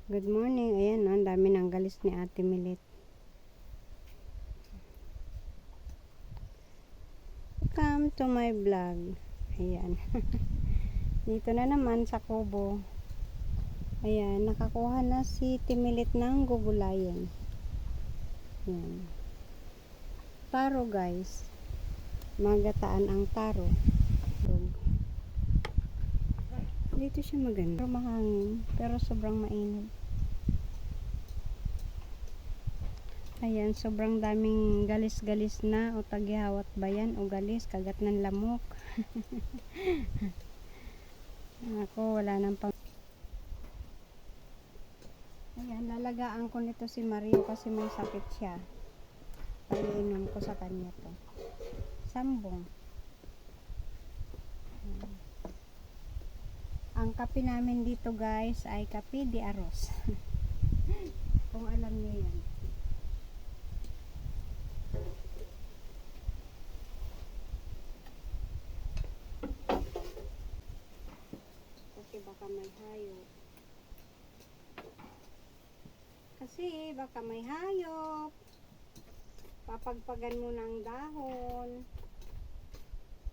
Good morning. Ayan, ang dami ng galis ni Ate Milit. Welcome to my vlog. Ayan. Dito na naman sa kubo. Ayan, nakakuha na si Timilit ng gugulayan. Ayan. Taro guys. Magataan ang taro. Dito siya maganda. Pero mahangin. Pero sobrang mainit. Ayan, sobrang daming galis-galis na o tagihawat ba yan o galis, kagat ng lamok. Ako, wala nang pang... Ayan, lalagaan ko nito si Mario kasi may sakit siya. Paiinom ko sa kanya to. Sambong. Ang kape namin dito guys ay kape de arroz. Kung alam niyo yan. Kasi baka may hayop. Papagpagan mo ng dahon.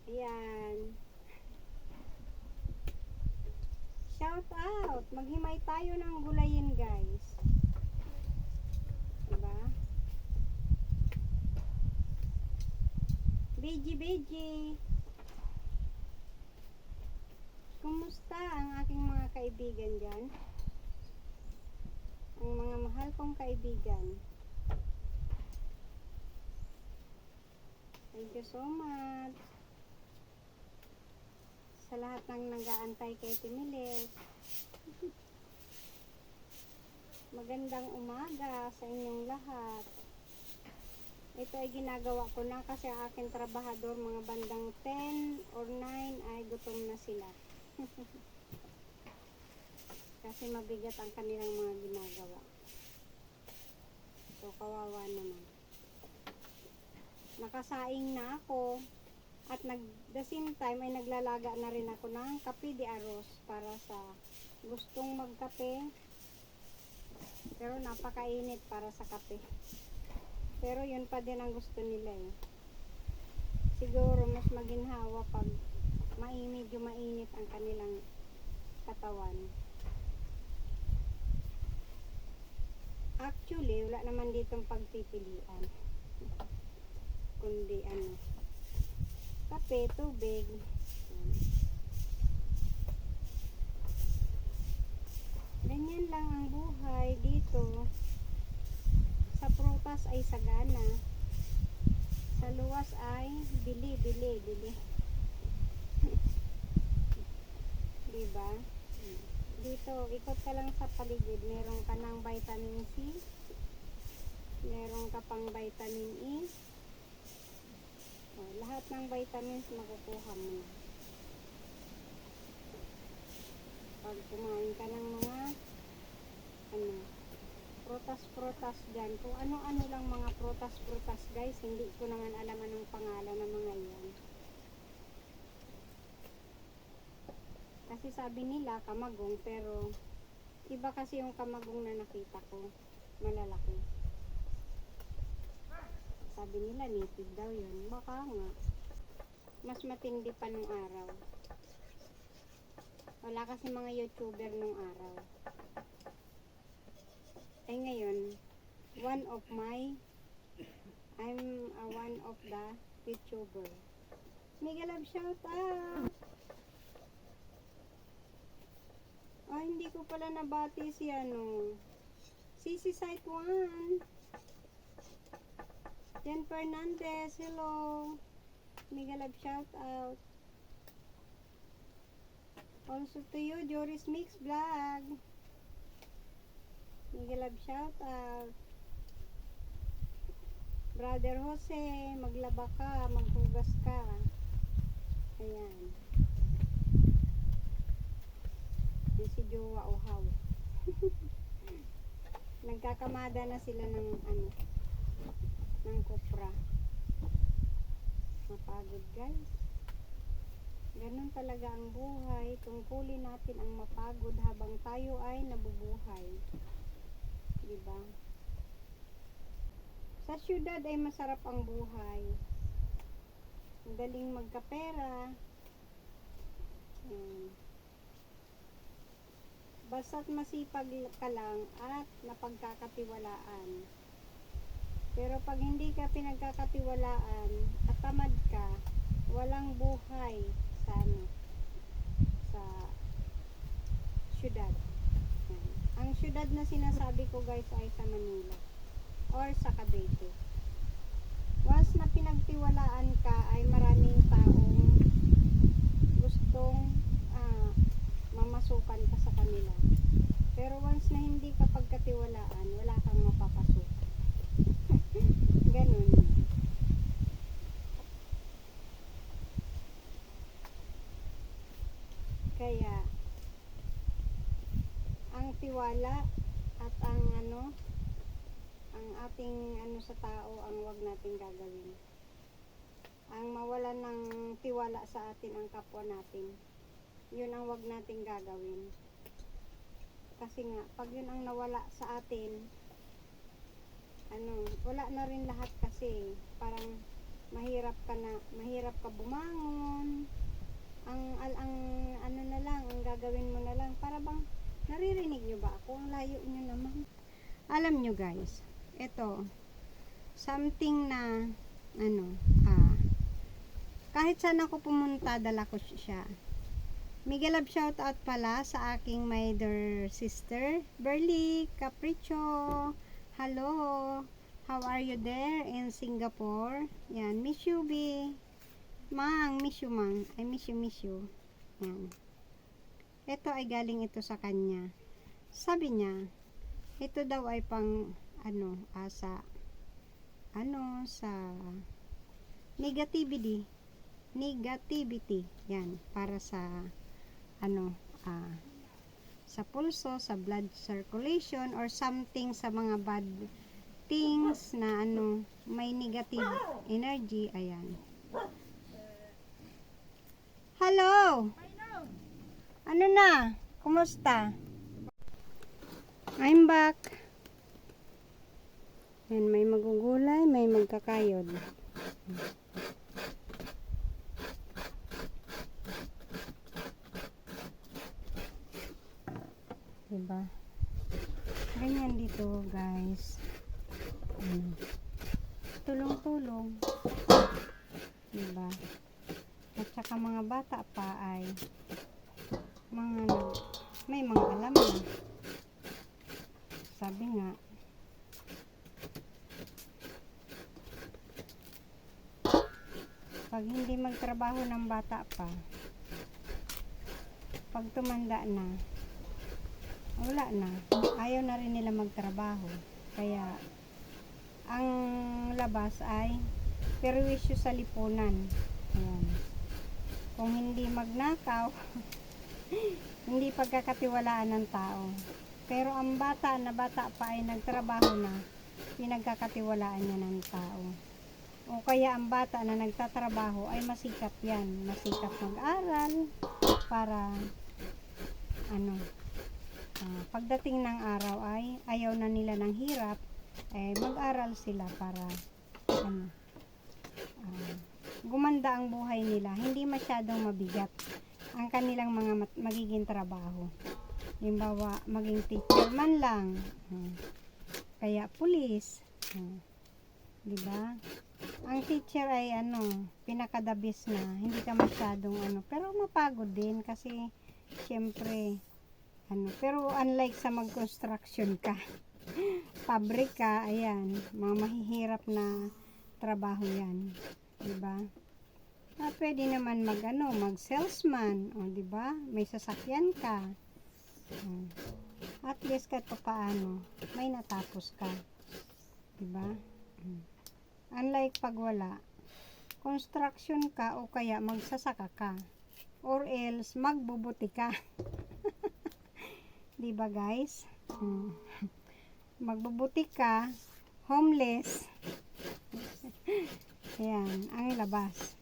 Ayan. Shout out! Maghimay tayo ng gulayin guys. Diba? Beji. Kumusta ang aking mga kaibigan dyan? Ang mga mahal kong kaibigan. Thank you so much. Sa lahat ng nag-aantay kay Timilit. Magandang umaga sa inyong lahat. Ito ay ginagawa ko na kasi ang aking trabahador mga bandang 10 or 9 ay gutom na sila. Kasi mabigat ang kanilang mga ginagawa. So kawawa naman. Nakasaing na ako. At the same time ay naglalaga na rin ako ng kape de arroz para sa gustong magkape. Pero napakainit para sa kape. Pero yun pa din ang gusto nila eh. Siguro mas maginhawa pag medyo mainit ang kanilang katawan. Actually, wala naman ditong pagpipilian. Kundi kape, tubig. Ganyan lang ang buhay dito. Sa prutas ay sagana. Sa luwas ay bili. Diba? Dito, ikot ka lang sa paligid. Meron ka ng vitamin C. Meron ka pang vitamin E. Lahat ng vitamins makukuha mo na. Pag kumain ka ng mga prutas dyan. Kung ano-ano lang mga prutas guys. Hindi ko naman alam anong pangalan ng mga yan. Kasi sabi nila kamagong pero iba kasi yung kamagong na nakita ko. Malalaki. Sabi nila native daw yun. Baka nga. Mas matindi pa nung araw. Wala kasi mga YouTuber nung araw. Ay ngayon, I'm one of the YouTuber. Mega love shout out! Hindi ko pala nabati si Sisi Site 1. Jen Fernandez, hello. Mega love shout out. Also to you, Joris Mix Vlog. Mega love shout out. Brother Jose, maglaba ka, maghugas ka. Ayan. Yung si Jowa Uhaw. Nagkakamada na sila ng kopra. Mapagod guys. Ganun talaga ang buhay. Tungkulin natin ang mapagod habang tayo ay nabubuhay. Diba? Sa syudad ay masarap ang buhay. Madaling magkapera. Basta't masipag ka lang at napagkakatiwalaan. Pero pag hindi ka pinagkakatiwalaan at tamad ka, walang buhay sa sa syudad. Ang syudad na sinasabi ko guys ay sa Manila or sa Cavite. Once na pinagtiwalaan ka ay maraming taong gustong mamasukan ka sa kanila. Pero once na hindi ka pagkatiwalaan, wala kang mapapasok. Ganun. Kaya ang tiwala at ang ating sa tao ang wag nating gagawin. Ang mawalan ng tiwala sa atin ang kapwa natin. Yun ang wag nating gagawin. Kasi nga, pag yun ang nawala sa atin, wala na rin lahat kasi. Parang mahirap ka bumangon. Ang gagawin mo na lang, para bang, naririnig nyo ba ako? Ang layo nyo naman. Alam nyo guys, ito, something na, kahit saan ako pumunta, dala ko siya. Mega love shout out pala sa aking my dear sister, Berly Capricho. Hello, how are you there in Singapore? Yan, miss you, B. Mang, miss you, Mang. I miss you. Yan. Ito ay galing ito sa kanya. Sabi niya, ito daw ay pang, sa negativity. Yan, para sa, sa pulso, sa blood circulation, or something sa mga bad things na, may negative energy. Ayan. Hello! Ano na? Kumusta? I'm back. Yan, may magugulay, may magkakayod. Diba? Ganyan dito, guys. Tulong-tulong. Diba? At saka mga bata pa ay may mga alam na. Sabi nga, pag hindi magtrabaho ng bata pa, pag tumanda na, wala na. Ayaw na rin nila magtrabaho. Kaya, ang labas ay perwisyo sa lipunan. Ayan. Kung hindi magnakaw, hindi pagkakatiwalaan ng tao. Pero ang bata pa ay nagtrabaho na, pinagkakatiwalaan niya ng tao. O kaya ang bata na nagtatrabaho ay masikap yan. Masikap mag-aral para pagdating ng araw ay ayaw na nila ng hirap, mag-aral sila para gumanda ang buhay nila. Hindi masyadong mabigat ang kanilang mga magiging trabaho. Halimbawa, maging teacher man lang. Kaya pulis. Diba? Ang teacher ay pinakadabis na. Hindi ka masyadong pero mapagod din kasi syempre pero unlike sa mag-construction ka, pabrika, ayan, mga mahihirap na trabaho yan. Diba? Pwede naman mag-salesman, diba? May sasakyan ka. At least kahit paano, may natapos ka. Diba? Unlike pag wala, construction ka o kaya magsasaka ka. Or else, magbubuti ka. Diba guys? Magbubuti ka, homeless. Ayan, ang labas.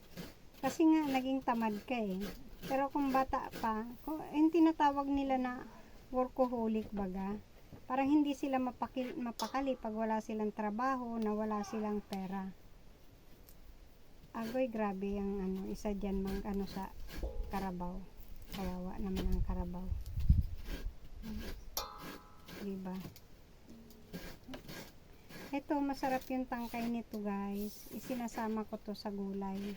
Kasi nga, naging tamad ka eh. Pero kung bata pa, yung tinatawag nila na workaholic baga, parang hindi sila mapakali pag wala silang trabaho, na wala silang pera. Agoy, grabe yung isa dyan sa Karabaw. Kawawa naman ang Karabaw. Diba? Ito, masarap yung tangkay nito guys. Isinasama ko to sa gulay.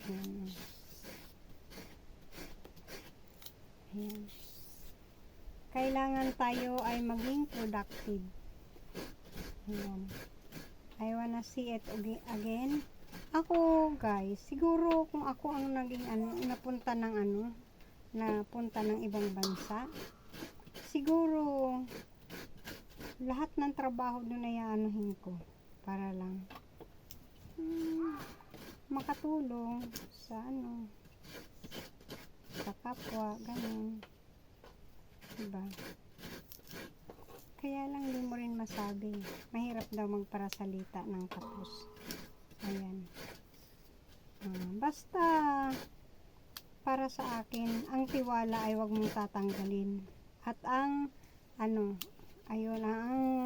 Ayan. Ayan. Kailangan tayo ay maging productive. Ayan. I wanna see it again. Ako guys, siguro kung ako ang naging napunta ng ibang bansa, siguro lahat ng trabaho doon ay aanuhin ko para lang makatulong sa sa kapwa, ganun, diba? Kaya lang di mo rin masabi, mahirap daw magparasalita ng tapos. Ayan. Basta para sa akin, ang tiwala ay wag mong tatanggalin. At ang ayun ang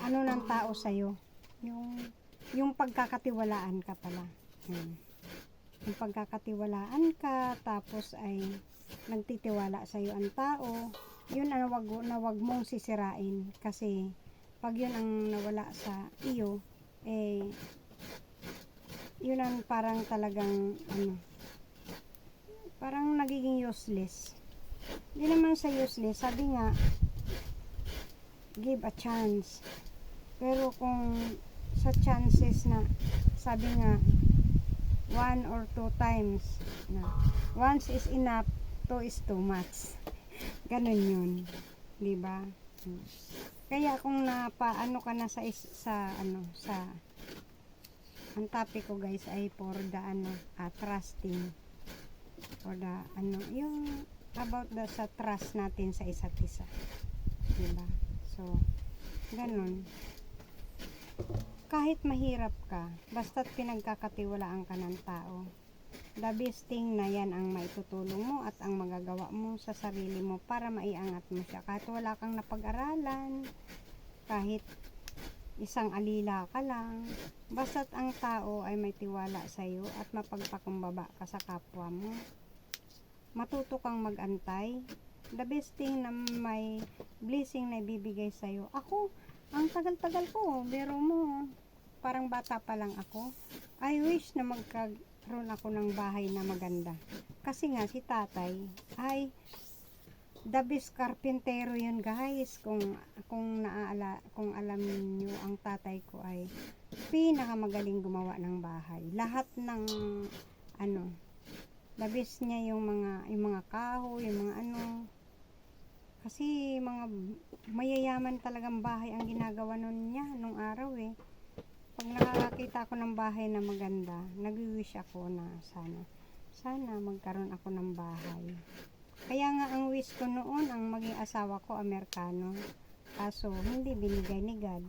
ng tao sa'yo. Yung pagkakatiwalaan ka pala. Yung pagkakatiwalaan ka, tapos ay nagtitiwala sa'yo ang tao, yun ang wag mong sisirain. Kasi pag yun ang nawala sa iyo, yun ang parang talagang parang nagiging useless. Hindi naman sa useless, sabi nga give a chance. Pero kung sa chances na sabi nga 1 or 2 times na once is enough, 2 is too much. Ganun yun, diba? Kaya kung napaano ka na sa ang topic ko guys ay for the trusting, for the yung about sa trust natin sa isa't isa, diba? So ganun, kahit mahirap ka, basta't pinagkakatiwalaan ka ng tao, the best thing na yan ang maitutulong mo at ang magagawa mo sa sarili mo para maiangat mo siya. Kahit wala kang napag-aralan, kahit isang alila ka lang, basta't ang tao ay may tiwala sa iyo at mapagpakumbaba ka sa kapwa mo, matuto kang magantay, the best thing na may blessing na ibibigay sa iyo. Ako, ang tagal-tagal ko, biro mo, parang bata pa lang ako, I wish na magkaroon ako ng bahay na maganda. Kasi nga si tatay ay the best carpentero yun guys. Kung alam niyo, ang tatay ko ay pinakamagaling gumawa ng bahay. Lahat ng the best niya yung mga kahoy, yung mga kasi mga mayayaman talagang bahay ang ginagawa nung araw eh. Pag nakakita ako ng bahay na maganda, nag-wish ako na sana magkaroon ako ng bahay. Kaya nga ang wish ko noon, ang maging asawa ko Amerikano. Kaso hindi binigay ni God.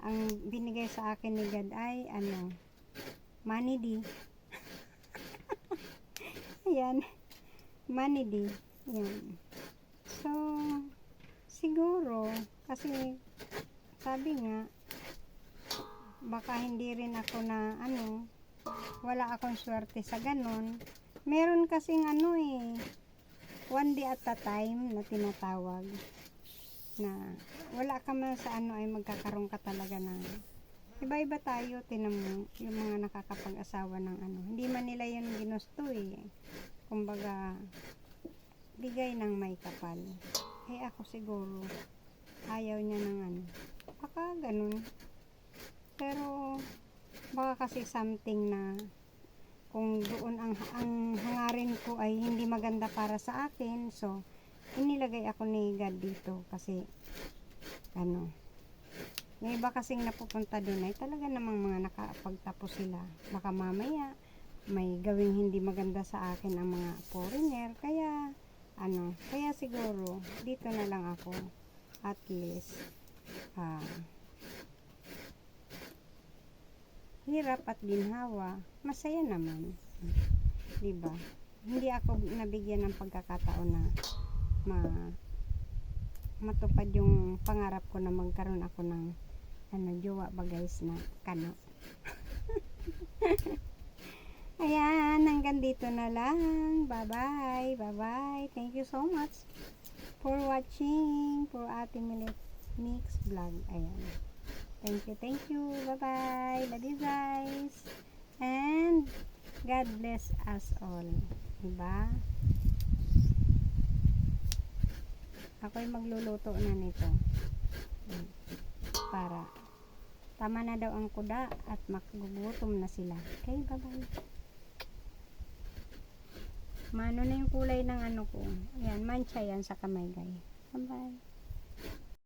Ang binigay sa akin ni God ay money D. Ayan, money D. Yan. So, siguro, kasi sabi nga, baka hindi rin ako na wala akong swerte sa ganon. Meron kasing one day at a time na tinatawag, na wala ka man sa ay magkakaroon ka talaga ng iba-iba tayo. Tinan mo yung mga nakakapag-asawa ng hindi man nila yun ginusto eh. Kumbaga, bigay ng may kapal. Ako siguro ayaw niya ng baka ganun. Pero baka kasi something na kung doon ang hangarin ko ay hindi maganda para sa akin, so inilagay ako ni God dito. Kasi may iba kasing napupunta doon ay talaga namang mga nakapagtapos sila. Baka mamaya may gawing hindi maganda sa akin ang mga foreigner. Kaya siguro dito na lang ako, at least hirap at ginhawa, masaya naman. Diba? Hindi ako nabigyan ng pagkakataon na matupad yung pangarap ko na magkaroon ako ng jowa ba guys na kano. Ayan, hanggang dito na lang. Bye-bye. Bye-bye. Thank you so much for watching for Ate Mix vlog. Ayan. Thank you. Bye-bye. Love you guys. And God bless us all. Diba? Ako'y magluluto na nito. Para tama na daw ang kuda at magugutom na sila. Okay, bye-bye. Mano na yung kulay ng ko. Ayan, mancha yan sa kamay, guys. Bye-bye.